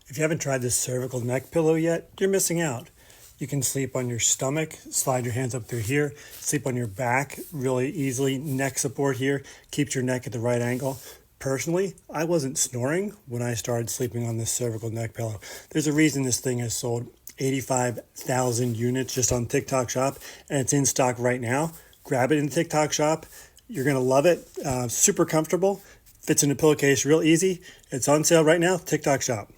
If you haven't tried this cervical neck pillow yet, you're missing out. You can sleep on your stomach, slide your hands up through here, sleep on your back really easily. Neck support here keeps your neck at the right angle. Personally, I wasn't snoring when I started sleeping on this cervical neck pillow. There's a reason this thing has sold 85,000 units just on TikTok Shop, and it's in stock right now. Grab it in TikTok Shop. You're going to love it. Super comfortable. Fits in a pillowcase real easy. It's on sale right now, TikTok Shop.